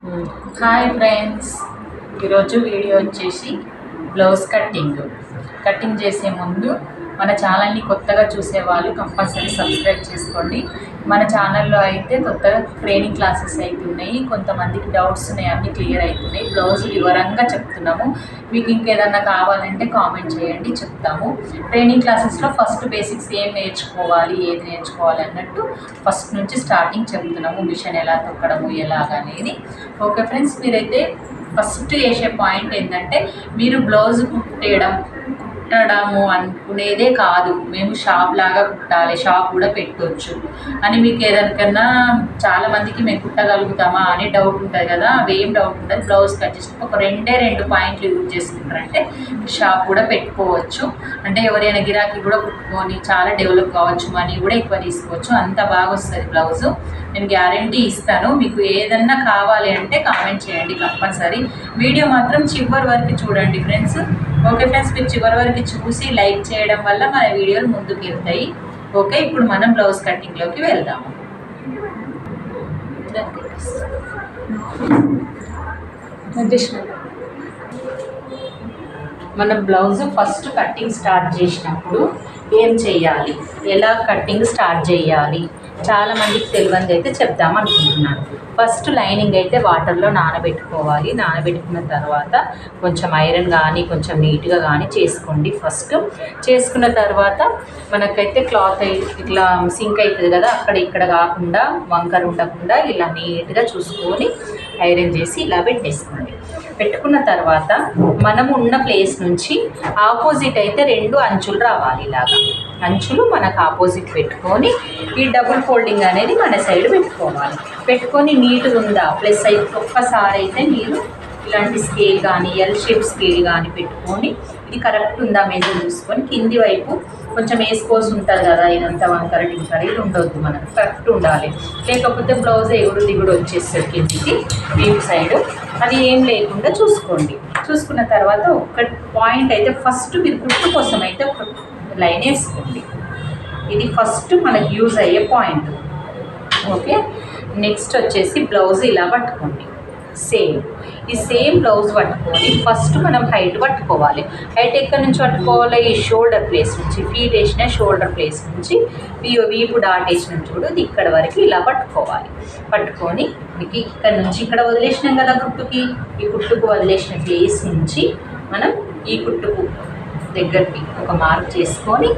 Hi friends, ఈరోజు video వచ్చేసి blouse cutting చేసే ముందు మన ఛానల్ని కొత్తగా చూసేవాళ్ళు కంపల్సరీ సబ్స్క్రైబ్ చేసుకోండి. మన ఛానల్లో అయితే కొత్తగా ట్రైనింగ్ క్లాసెస్ అవుతున్నాయి, కొంతమందికి డౌట్స్ ఉన్నాయి, అన్నీ క్లియర్ అవుతున్నాయి. బ్లౌజ్ వివరంగా చెప్తున్నాము. మీకు ఇంకేదన్నా కావాలంటే కామెంట్ చేయండి, చెప్తాము. ట్రైనింగ్ క్లాసెస్లో ఫస్ట్ బేసిక్స్ ఏం నేర్చుకోవాలి, ఏది నేర్చుకోవాలి అన్నట్టు ఫస్ట్ నుంచి స్టార్టింగ్ చెప్తున్నాము. మిషన్ ఎలా తొక్కడము ఎలాగనేది. ఓకే ఫ్రెండ్స్, మీరైతే ఫస్ట్ చేసే పాయింట్ ఏంటంటే, మీరు బ్లౌజ్ కుట్టడము అనుకునేదే కాదు, మేము షాప్ లాగా కుట్టాలి, షాప్ కూడా పెట్టవచ్చు అని మీకు ఏదైనా చాలామందికి మేము కుట్టగలుగుతామా అని డౌట్ ఉంటుంది కదా. అవేం డౌట్ ఉంటుంది. బ్లౌజ్ కట్ చేసి ఒక రెండు పాయింట్లు యూజ్ చేసుకుంటారంటే షాప్ కూడా పెట్టుకోవచ్చు. అంటే ఎవరైనా గిరాకీ కూడా కుట్టుకొని చాలా డెవలప్ కావచ్చు, మనీ కూడా ఎక్కువ తీసుకోవచ్చు. అంత బాగా వస్తుంది బ్లౌజు. నేను గ్యారంటీ ఇస్తాను. మీకు ఏదన్నా కావాలి అంటే కామెంట్ చేయండి కంపల్సరీ. వీడియో మాత్రం చివరి వరకు చూడండి ఫ్రెండ్స్. ఓకే ఫ్రెండ్స్, మీరు చివరి వరకు చూసి లైక్ చేయడం వల్ల మన వీడియోలు ముందుకు వెళ్తాయి. ఓకే, ఇప్పుడు మనం బ్లౌజ్ కటింగ్లోకి వెళ్దాము. మనం బ్లౌజ్ ఫస్ట్ కటింగ్ స్టార్ట్ చేసినప్పుడు ఏం చేయాలి, ఎలా కటింగ్ స్టార్ట్ చేయాలి, చాలామందికి తెలియనిది అయితే చెప్దాం అనుకుంటున్నాను. ఫస్ట్ లైనింగ్ అయితే వాటర్లో నానబెట్టుకోవాలి. నానబెట్టుకున్న తర్వాత కొంచెం ఐరన్ కానీ కొంచెం నీట్గా కానీ చేసుకోండి. ఫస్ట్ చేసుకున్న తర్వాత మనకైతే క్లాత్ ఇట్లా సింక్ అవుతుంది కదా, అక్కడ ఇక్కడ కాకుండా వంకర ఉండకుండా ఇలా నీట్గా చూసుకొని ఐరన్ చేసి ఇలా పెట్టేసుకోండి. పెట్టుకున్న తర్వాత మనము ఉన్న ప్లేస్ నుంచి ఆపోజిట్ అయితే 2 అంచులు రావాలి. ఇలాగా అంచులు మనకు ఆపోజిట్ పెట్టుకొని ఈ డబుల్ ఫోల్డింగ్ అనేది మన సైడ్ పెట్టుకోవాలి. పెట్టుకొని నీట్గా ఉందా ప్లస్ అయితే ఒక్కసారి అయితే మీరు ఇలాంటి స్కేల్ కానీ ఎల్ షేప్ స్కేల్ కానీ పెట్టుకొని ఇది కరెక్ట్ ఉందా మెజర్ చూసుకొని కింది వైపు కొంచెం వేసుకోవాల్సి ఉంటుంది కదా, ఇదంతా వంకర టింకర ఇది ఉండొద్దు, మనకు కరెక్ట్ ఉండాలి. లేకపోతే బ్లౌజ్ ఎగుడు దిగుడు వచ్చేస్తుంది కిందికి డీప్ సైడ్. అది ఏం లేకుండా చూసుకోండి. చూసుకున్న తర్వాత ఒక పాయింట్ అయితే ఫస్ట్ మీరు కుట్టు కోసం అయితే ఒక లైన్ వేసుకోండి. ఇది ఫస్ట్ మనకి యూజ్ అయ్యే పాయింట్. ఓకే, నెక్స్ట్ వచ్చేసి బ్లౌజ్ ఇలా పట్టుకోండి. ఈ సేమ్ బ్లౌజ్ పట్టుకొని ఫస్ట్ మనం హైట్ పట్టుకోవాలి. హైట్ ఎక్కడి నుంచి పట్టుకోవాలి? ఈ షోల్డర్ ప్లేస్ నుంచి, ఫీట్ వేసిన షోల్డర్ ప్లేస్ నుంచి వీపు డాట్ వేసిన చూడు ఇక్కడ వరకు ఇలా పట్టుకోవాలి. పట్టుకొని మీకు ఇక్కడ నుంచి ఇక్కడ వదిలేసినాం కదా కుట్టుకి, ఈ కుట్టుకు వదిలేసిన ప్లేస్ నుంచి మనం ఈ కుట్టుకు దగ్గరికి ఒక మార్క్ చేసుకొని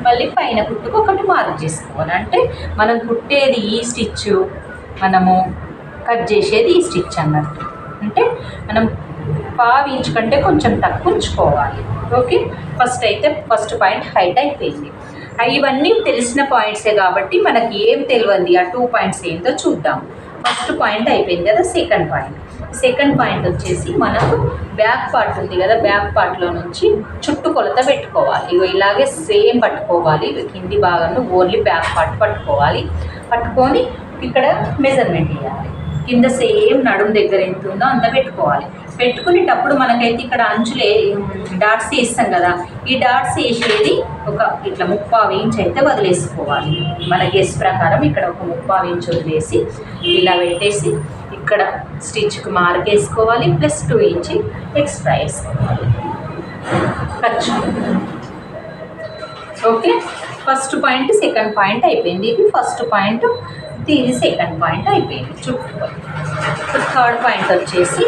మళ్ళీ పైన కుట్టుకు ఒకటి మార్క్ చేసుకోవాలి. అంటే మనం కుట్టేది ఈ స్టిచ్, మనము కట్ చేసేది ఈ స్టిచ్ అన్నట్టు. అంటే మనం 1/2 ఇంచ్ కంటే కొంచెం తక్కువ ఉంచుకోవాలి. ఓకే, ఫస్ట్ పాయింట్ హైట్ అయిపోయింది. ఇవన్నీ తెలిసిన పాయింట్సే కాబట్టి మనకి ఏం తెలియంది ఆ 2 పాయింట్స్ ఏంటో చూద్దాం. ఫస్ట్ పాయింట్ అయిపోయింది కదా. సెకండ్ పాయింట్ వచ్చేసి మనకు బ్యాక్ పార్ట్ ఉంది కదా, బ్యాక్ పార్ట్లో నుంచి చుట్టూ కొలత పెట్టుకోవాలి. ఇలాగే సేమ్ పట్టుకోవాలి. కింది భాగంలో ఓన్లీ బ్యాక్ పార్ట్ పట్టుకోవాలి. పట్టుకొని ఇక్కడ మెజర్మెంట్ ఇవ్వాలి. కింద సేమ్ నడుము దగ్గర ఎంత ఉందో అంత పెట్టుకోవాలి. పెట్టుకునేటప్పుడు మనకైతే ఇక్కడ అంచులే డాట్స్ వేస్తాం కదా, ఈ డాట్స్ వేసేది ఒక ఇట్లా 3/4 ఇంచ్ అయితే వదిలేసుకోవాలి. మన గెస్ ప్రకారం ఇక్కడ ఒక 3/4 ఇంచ్ వదిలేసి ఇలా పెట్టేసి ఇక్కడ స్టిచ్కి మార్క్ వేసుకోవాలి. ప్లస్ 2 ఇంచ్ ఎక్స్ట్రా వేసుకోవాలి ఖర్చు. Okay, first point second point అయిపోయింది. ఇది ఫస్ట్ పాయింట్, ఇది సెకండ్ పాయింట్ అయిపోయింది. చుట్టుకొని థర్డ్ పాయింట్ వచ్చేసి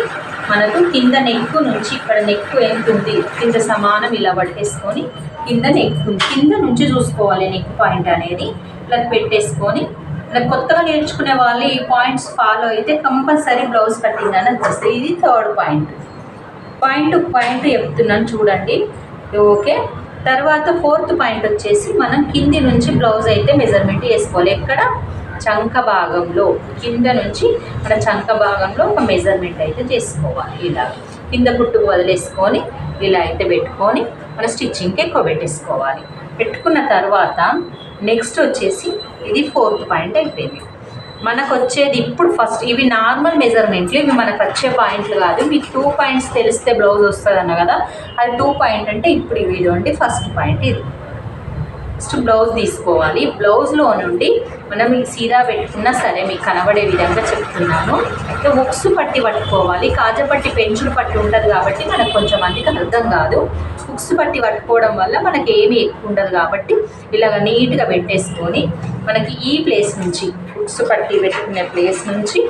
మనకు కింద నెక్ నుంచి ఇక్కడ నెక్ ఎంత ఉంది కింద సమానం ఇలా పట్టేసుకొని కింద నెక్ కింద నుంచి చూసుకోవాలి. నెక్ పాయింట్ అనేది ఇలా పెట్టేసుకొని ఇలా కొత్తగా నేర్చుకునే వాళ్ళు ఈ పాయింట్స్ ఫాలో అయితే కంపల్సరీ బ్లౌజ్ కటింగ్ అనేది వస్తుంది. ఇది థర్డ్ పాయింట్ చెప్తున్నాను చూడండి. ఓకే, తర్వాత ఫోర్త్ పాయింట్ వచ్చేసి మనం కింది నుంచి బ్లౌజ్ అయితే మెజర్మెంట్ వేసుకోవాలి. ఎక్కడ? చంక భాగంలో, కింద నుంచి మన చంక భాగంలో ఒక మెజర్మెంట్ అయితే చేసుకోవాలి. ఇలా కింద కుట్టుకు వదిలేసుకొని ఇలా అయితే పెట్టుకొని మన స్టిచ్చింగ్కి ఎక్కువ పెట్టేసుకోవాలి. పెట్టుకున్న తర్వాత నెక్స్ట్ వచ్చేసి ఇది ఫోర్త్ పాయింట్ అయిపోయింది. మనకు వచ్చేది ఇప్పుడు ఫస్ట్ ఇవి నార్మల్ మెజర్మెంట్లు, ఇవి మనకు వచ్చే పాయింట్లు కాదు. మీకు 2 పాయింట్స్ తెలిస్తే బ్లౌజ్ వస్తుంది అన్న కదా, అది 2 పాయింట్ అంటే ఇప్పుడు ఇవి ఇదండి ఫస్ట్ పాయింట్. ఇది నెక్స్ట్ బ్లౌజ్ తీసుకోవాలి. బ్లౌజ్లో నుండి మనం ఈ సీదా పెట్టుకున్నా సరే మీకు కనబడే విధంగా చెప్తున్నాను. ఉక్సు పట్టి పట్టుకోవాలి. కాజపట్టి పెంచుడు పట్టి ఉంటుంది కాబట్టి మనకు కొంచెం మందికి అర్థం కాదు. ఉక్సు పట్టి పట్టుకోవడం వల్ల మనకి ఏమీ ఎక్కువ ఉండదు కాబట్టి ఇలాగ నీట్గా పెట్టేసుకొని మనకి ఈ ప్లేస్ నుంచి ఉక్సు పట్టి పెట్టుకునే ప్లేస్ నుంచి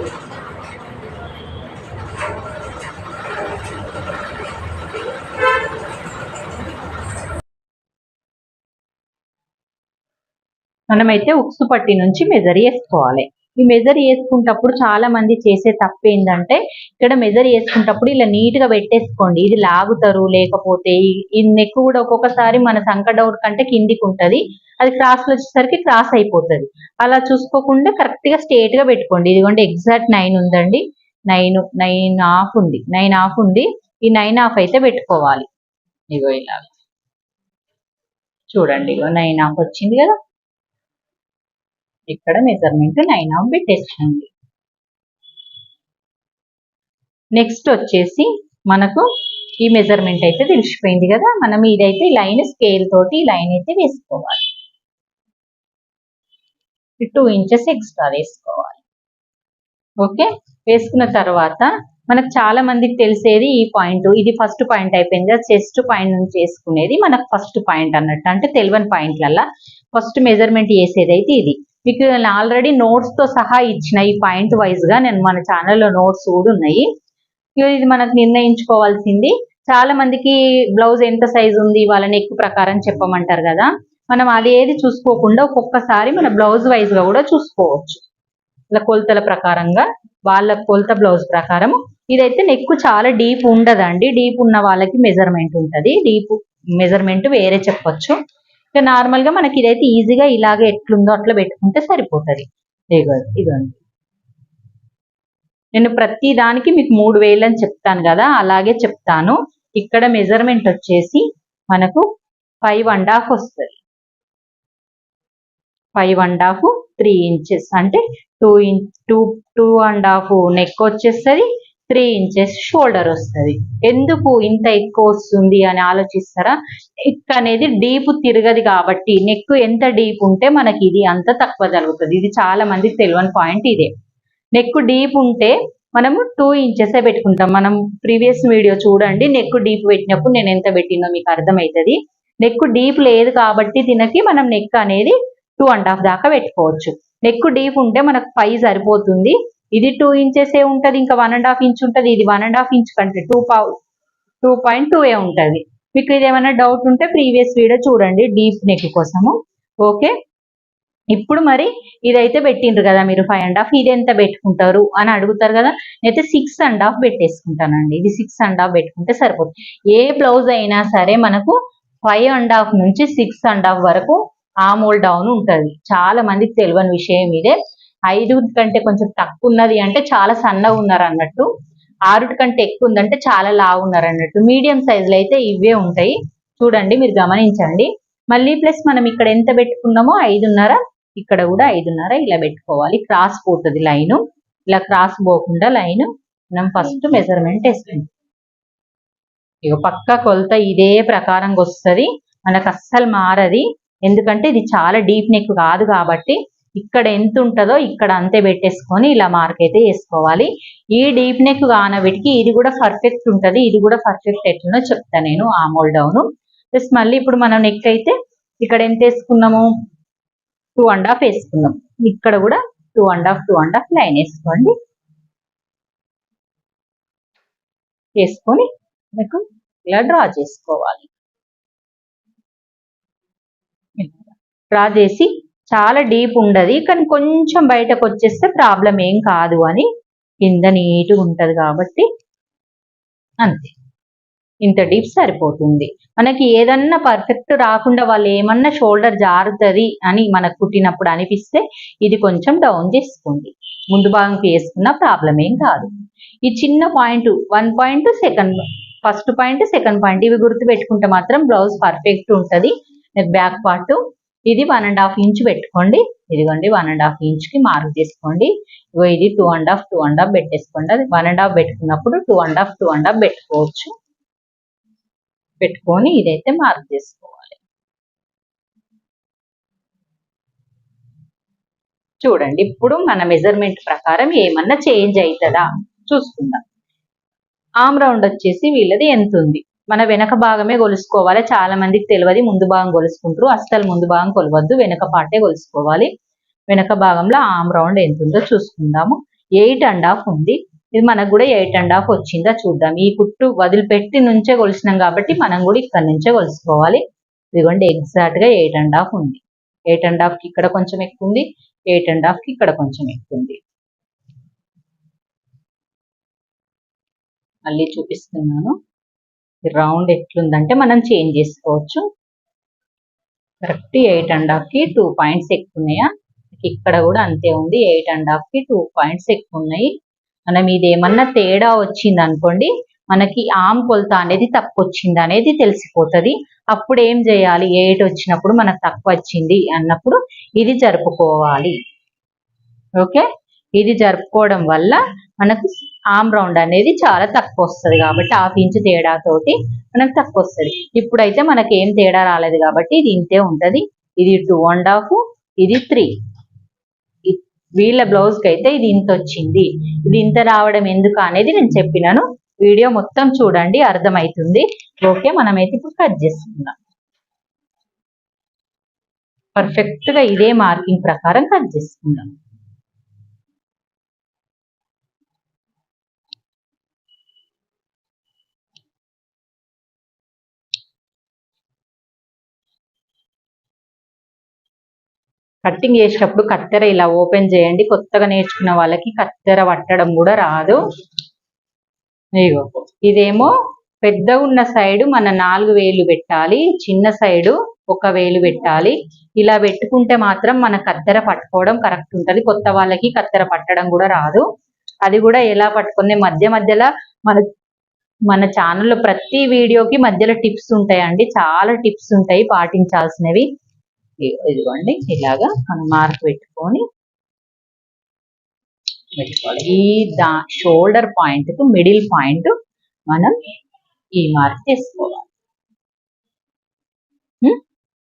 మనమైతే ఉక్సు పట్టి నుంచి మెజర్ వేసుకోవాలి. ఈ మెజర్ వేసుకుంటప్పుడు చాలా మంది చేసే తప్పు ఏంటంటే ఇక్కడ మెజర్ వేసుకుంటప్పుడు ఇలా నీట్గా పెట్టేసుకోండి. ఇది లాగుతారు, లేకపోతే ఈ నెక్ కూడా ఒక్కొక్కసారి మన సంక డౌట్ కంటే కిందికి ఉంటుంది, అది క్రాస్లో వచ్చేసరికి క్రాస్ అయిపోతుంది. అలా చూసుకోకుండా కరెక్ట్గా స్ట్రేట్గా పెట్టుకోండి. ఇదిగోండి ఎగ్జాక్ట్ 9 ఉందండి, 9.5 ఉంది, 9.5 ఉంది. ఈ 9.5 అయితే పెట్టుకోవాలి. ఇగో ఇలా చూడండి, ఇగో 9.5 వచ్చింది కదా. ఇక్కడ మెజర్మెంట్ 9.5 పెట్టేసుకోండి. నెక్స్ట్ వచ్చేసి మనకు ఈ మెజర్మెంట్ అయితే తెలిసిపోయింది కదా. మనం ఇదైతే లైన్ స్కేల్ తోటి లైన్ అయితే వేసుకోవాలి. 2 ఇంచెస్ ఎక్స్ట్రా వేసుకోవాలి. ఓకే, వేసుకున్న తర్వాత మనకు చాలా మందికి తెలిసేది ఈ పాయింట్, ఇది ఫస్ట్ పాయింట్ అయిపోయింది. చెస్ట్ పాయింట్ నుంచి వేసుకునేది మనకు ఫస్ట్ పాయింట్ అన్నట్టు. అంటే తెలియని పాయింట్లల్లా ఫస్ట్ మెజర్మెంట్ చేసేది అయితే ఇది. మీకు ఆల్రెడీ నోట్స్ తో సహా ఇచ్చిన ఈ పాయింట్ వైజ్ గా నేను మన ఛానల్లో నోట్స్ కూడా ఉన్నాయి. ఇది మనకు నిర్ణయించుకోవాల్సింది. చాలా మందికి బ్లౌజ్ ఎంత సైజు ఉంది వాళ్ళ నెక్ ప్రకారం చెప్పమంటారు కదా. మనం అదేది చూసుకోకుండా ఒక్కొక్కసారి మన బ్లౌజ్ వైజ్ గా కూడా చూసుకోవచ్చు. ఇలా కొలతల ప్రకారంగా వాళ్ళ కొలత బ్లౌజ్ ప్రకారం. ఇదైతే నెక్ చాలా డీప్ ఉండదండి. డీప్ ఉన్న వాళ్ళకి మెజర్మెంట్ ఉంటుంది. డీప్ మెజర్మెంట్ వేరే చెప్పొచ్చు. ఇక నార్మల్ గా మనకి ఇదైతే ఈజీగా ఇలాగే ఎట్లుందో అట్లా పెట్టుకుంటే సరిపోతుంది. ఇదండి, నేను ప్రతి దానికి మీకు 3,000 అని చెప్తాను కదా, అలాగే చెప్తాను. ఇక్కడ మెజర్మెంట్ వచ్చేసి మనకు 5.5 వస్తుంది. 5.5 3 ఇంచెస్ అంటే 2.5 నెక్ వచ్చేస్తుంది, 3 ఇంచెస్ షోల్డర్ వస్తుంది. ఎందుకు ఇంత ఎక్కువ వస్తుంది అని ఆలోచిస్తారా? నెక్ అనేది డీప్ తిరగదు కాబట్టి. నెక్ ఎంత డీప్ ఉంటే మనకి ఇది అంత తక్కువ జరుగుతుంది. ఇది చాలా మందికి తెలియని పాయింట్ ఇదే. నెక్ డీప్ ఉంటే మనము 2 ఇంచెస్ పెట్టుకుంటాం. మనం ప్రీవియస్ వీడియో చూడండి, నెక్ డీప్ పెట్టినప్పుడు నేను ఎంత పెట్టినో మీకు అర్థమవుతుంది. నెక్ డీప్ లేదు కాబట్టి దీనికి మనం నెక్ అనేది 2.5 దాకా పెట్టుకోవచ్చు. నెక్ డీప్ ఉంటే మనకు 5 సరిపోతుంది. ఇది 2 ఇంచెస్ ఉంటుంది, ఇంకా 1.5 ఇంచ్ ఉంటుంది. ఇది 1.5 ఇంచ్ కంటే 2.2 ఉంటుంది. మీకు ఇది ఏమైనా డౌట్ ఉంటే ప్రీవియస్ వీడియో చూడండి డీప్ నెక్ కోసము. ఓకే, ఇప్పుడు మరి ఇదైతే పెట్టిండ్రు కదా మీరు 5.5, ఇది ఎంత పెట్టుకుంటారు అని అడుగుతారు కదా. నేనైతే 6.5 పెట్టేసుకుంటానండి. ఇది 6.5 పెట్టుకుంటే సరిపోతుంది. ఏ బ్లౌజ్ అయినా సరే మనకు 5.5 నుంచి 6.5 వరకు ఆమోల్ డౌన్ ఉంటుంది. చాలా మందికి తెలియని విషయం ఇదే. 5 కంటే కొంచెం తక్కువ ఉన్నది అంటే చాలా సన్నగా ఉన్నారు అన్నట్టు, 6 కంటే ఎక్కువ ఉందంటే చాలా లావు ఉన్నారు అన్నట్టు. మీడియం సైజులో అయితే ఇవే ఉంటాయి. చూడండి, మీరు గమనించండి. మళ్ళీ ప్లస్ మనం ఇక్కడ ఎంత పెట్టుకున్నామో 5.5, ఇక్కడ కూడా 5.5 ఇలా పెట్టుకోవాలి. క్రాస్ పోతుంది లైను. ఇలా క్రాస్ పోకుండా లైన్ మనం ఫస్ట్ మెజర్మెంట్ వేసుకుంటాం. ఇక పక్క కొలత ఇదే ప్రకారంగా వస్తుంది, మనకు అస్సలు మారది. ఎందుకంటే ఇది చాలా డీప్ నెక్ కాదు కాబట్టి ఇక్కడ ఎంత ఉంటుందో ఇక్కడ అంతే పెట్టేసుకొని ఇలా మార్క్ అయితే వేసుకోవాలి. ఈ డీప్ నెక్ కానబెట్టికి ఇది కూడా పర్ఫెక్ట్ ఉంటుంది. ఇది కూడా పర్ఫెక్ట్ ఎట్లనో చెప్తాను నేను, ఆమోల్ డౌన్. ప్లస్ మళ్ళీ ఇప్పుడు మనం నెక్ అయితే ఇక్కడ ఎంత వేసుకున్నాము, 2.5 వేసుకున్నాం. ఇక్కడ కూడా 2.5 లైన్ వేసుకోండి. వేసుకొని మీకు ఇలా డ్రా చేసుకోవాలి. డ్రా చేసి చాలా డీప్ ఉండదు, కానీ కొంచెం బయటకు వచ్చేస్తే ప్రాబ్లం ఏం కాదు అని. కింద నీట్గా ఉంటుంది కాబట్టి అంతే, ఇంత డీప్ సరిపోతుంది. మనకి ఏదన్నా పర్ఫెక్ట్ రాకుండా వాళ్ళు ఏమన్నా షోల్డర్ జారుతుంది అని మనకు కుట్టినప్పుడు అనిపిస్తే ఇది కొంచెం డౌన్ చేసుకోండి. ముందు భాగంకి వేసుకున్న ప్రాబ్లం ఏం కాదు. ఈ చిన్న point 1 point, first point, second point ఇవి గుర్తు పెట్టుకుంటే మాత్రం బ్లౌజ్ పర్ఫెక్ట్ ఉంటుంది. బ్యాక్ పార్ట్ ఇది 1.5 ఇంచ్ పెట్టుకోండి. ఇదిగోండి 1.5 ఇంచ్కి మార్క్ చేసుకోండి. ఇది 2.5 పెట్టేసుకోండి. అది 1.5 పెట్టుకున్నప్పుడు 2.5 పెట్టుకోవచ్చు. పెట్టుకొని ఇదైతే మార్క్ చేసుకోవాలి. చూడండి ఇప్పుడు మన మెజర్మెంట్ ప్రకారం ఏమన్నా చేంజ్ అవుతుందా చూసుకుందాం. ఆమ్ రౌండ్ వచ్చేసి వీళ్ళది ఎంత ఉంది, మన వెనక భాగమే కొలుసుకోవాలి. చాలా మందికి తెలియదు, ముందు భాగం కొలుసుకుంటారు. అస్సలు ముందు భాగం కొలవద్దు, వెనక పాటే కొలుసుకోవాలి. వెనక భాగంలో ఆమ్ రౌండ్ ఎంత ఉందో చూసుకుందాము. 8.5 ఉంది. ఇది మనకు కూడా 8.5 వచ్చిందా చూద్దాం. ఈ కుట్టు వదిలిపెట్టి నుంచే కొలిసినాం కాబట్టి మనం కూడా ఇక్కడ నుంచే కొలుసుకోవాలి. ఇదిగోండి ఎగ్జాక్ట్ గా 8.5 ఉంది. 8.5 కి ఇక్కడ కొంచెం ఎక్కువ ఉంది, 8.5 కి ఇక్కడ కొంచెం ఎక్కువ ఉంది. మళ్ళీ చూపిస్తున్నాను. రౌండ్ ఎట్లుందంటే మనం చేంజ్ చేసుకోవచ్చు. కరెక్ట్ 8.5 కి 2 పాయింట్స్ ఎక్కువ ఉన్నాయా, ఇక్కడ కూడా అంతే ఉంది. 8.5 కి 2 పాయింట్స్ ఎక్కువ ఉన్నాయి. మనం ఇదేమన్నా తేడా వచ్చింది అనుకోండి, మనకి ఆమ్ కొలత అనేది తక్కువ వచ్చింది అనేది తెలిసిపోతుంది. అప్పుడు ఏం చేయాలి, 8 వచ్చినప్పుడు మనకు తక్కువ వచ్చింది అన్నప్పుడు ఇది జరుపుకోవాలి. ఓకే, ఇది జరుపుకోవడం వల్ల మనకు ఆమ్ రౌండ్ అనేది చాలా తక్కువ వస్తుంది. కాబట్టి 1/2 ఇంచు తేడాతోటి మనకు తక్కువ వస్తుంది. ఇప్పుడైతే మనకి ఏం తేడా రాలేదు కాబట్టి ఇది ఇంతే ఉంటుంది. ఇది 2.5, ఇది 3. వీళ్ళ బ్లౌజ్ కి అయితే ఇది ఇంత వచ్చింది. ఇది ఇంత రావడం ఎందుకు అనేది నేను చెప్పినాను. వీడియో మొత్తం చూడండి, అర్థమవుతుంది. ఓకే, మనమైతే ఇప్పుడు కట్ చేసుకుందాం. పర్ఫెక్ట్ గా ఇదే మార్కింగ్ ప్రకారం కట్ చేసుకుందాం. కట్టింగ్ చేసేటప్పుడు కత్తెర ఇలా ఓపెన్ చేయండి. కొత్తగా నేర్చుకున్న వాళ్ళకి కత్తెర పట్టడం కూడా రాదు. ఇగో ఇదేమో పెద్దగా ఉన్న సైడు మన 4 వేలు పెట్టాలి, చిన్న సైడు 1 వేలు పెట్టాలి. ఇలా పెట్టుకుంటే మాత్రం మన కత్తెర పట్టుకోవడం కరెక్ట్ ఉంటుంది. కొత్త వాళ్ళకి కత్తెర పట్టడం కూడా రాదు. అది కూడా ఎలా పట్టుకునే మధ్య మధ్యలో మన ఛానల్లో ప్రతి వీడియోకి మధ్యలో టిప్స్ ఉంటాయండి, చాలా టిప్స్ ఉంటాయి పాటించాల్సినవి. ఇదిగోండి ఇలాగా మనం మార్క్ పెట్టుకోవాలి. ఈ షోల్డర్ పాయింట్ కు మిడిల్ పాయింట్ మనం ఈ మార్క్ చేసుకోవాలి.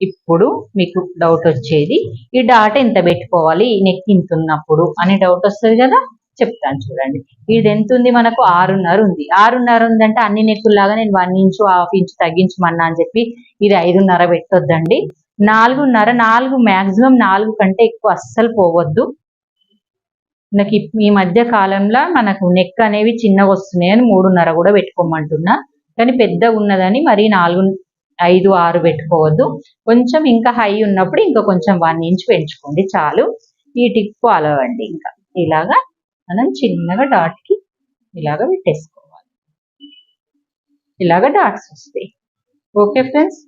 ఇప్పుడు మీకు డౌట్ వచ్చేది, ఈ డాట్ ఎంత పెట్టుకోవాలి ఈ నెక్ ఇంత ఉన్నప్పుడు అని డౌట్ వస్తుంది కదా, చెప్తాను చూడండి. ఇది ఎంత ఉంది, మనకు 6.5 ఉంది. 6.5 ఉందంటే అన్ని నెక్కుల్లాగా నేను 1 ఇంచు 1/2 ఇంచు తగ్గించమన్నా అని చెప్పి ఇది 5.5 పెట్టొద్దండి. 4.5, 4 మాక్సిమం 4 కంటే ఎక్కువ అస్సలు పోవద్దు. నాకు ఈ మధ్య కాలంలో మనకు నెక్ అనేవి చిన్నగా వస్తున్నాయని 3.5 కూడా పెట్టుకోమంటున్నా. కానీ పెద్దగా ఉన్నదని మరి 4, 5, 6 పెట్టుకోవద్దు. కొంచెం ఇంకా హై ఉన్నప్పుడు ఇంకా కొంచెం 1 ఇంచ్ పెంచుకోండి చాలు. ఈ టిప్ ఫాలో అవ్వండి. ఇంకా ఇలాగా మనం చిన్నగా డాట్ కి ఇలాగా పెట్టేసుకోవాలి. ఇలాగా డాట్స్ వస్తాయి. Okay friends.